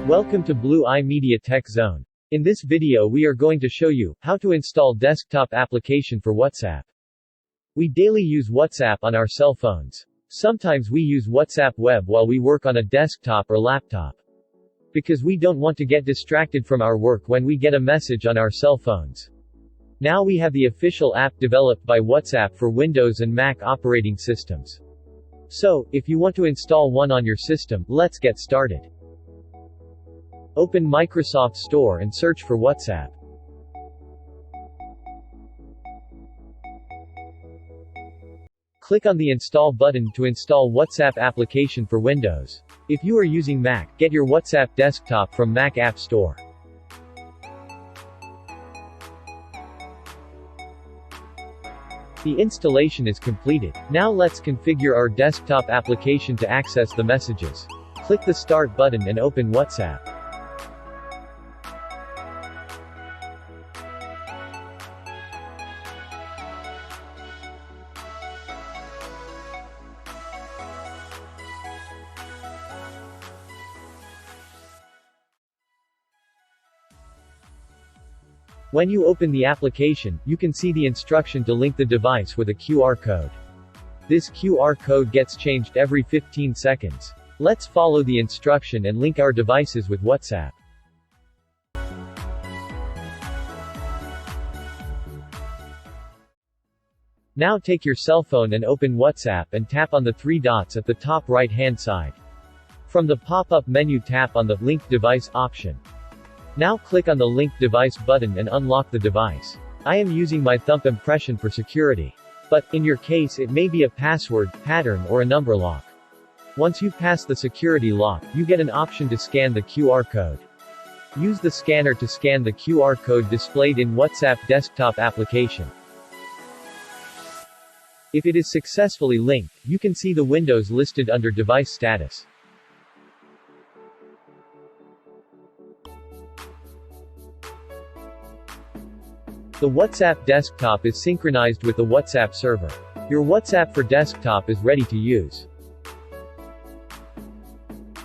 Welcome to Blue Eye Media Tech Zone. In this video we are going to show you how to install desktop application for WhatsApp. We daily use WhatsApp on our cell phones. Sometimes we use WhatsApp web while we work on a desktop or laptop. Because we don't want to get distracted from our work when we get a message on our cell phones. Now we have the official app developed by WhatsApp for Windows and Mac operating systems. So, if you want to install one on your system, let's get started. Open Microsoft Store and search for WhatsApp. Click on the Install button to install WhatsApp application for Windows. If you are using Mac, get your WhatsApp desktop from Mac App Store. The installation is completed. Now let's configure our desktop application to access the messages. Click the Start button and open WhatsApp. When you open the application, you can see the instruction to link the device with a QR code. This QR code gets changed every 15 seconds. Let's follow the instruction and link our devices with WhatsApp. Now take your cell phone and open WhatsApp and tap on the three dots at the top right-hand side. From the pop-up menu, tap on the Link Device option. Now click on the Link Device button and unlock the device. I am using my thumb impression for security. But, in your case it may be a password, pattern or a number lock. Once you pass the security lock, you get an option to scan the QR code. Use the scanner to scan the QR code displayed in WhatsApp desktop application. If it is successfully linked, you can see the windows listed under device status. The WhatsApp desktop is synchronized with the WhatsApp server. Your WhatsApp for desktop is ready to use.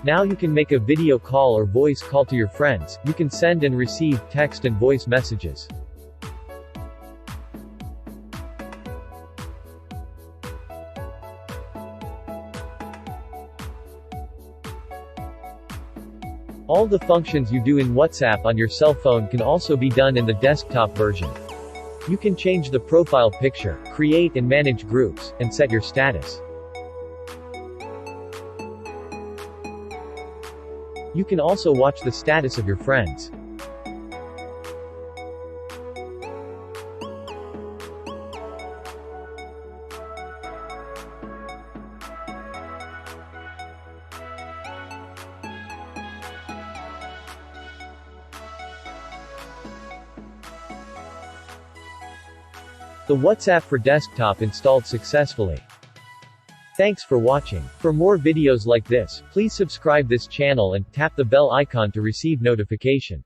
Now you can make a video call or voice call to your friends. You can send and receive text and voice messages. All the functions you do in WhatsApp on your cell phone can also be done in the desktop version. You can change the profile picture, create and manage groups, and set your status. You can also watch the status of your friends. The WhatsApp for desktop installed successfully. Thanks for watching. For more videos like this, please subscribe this channel and tap the bell icon to receive notification.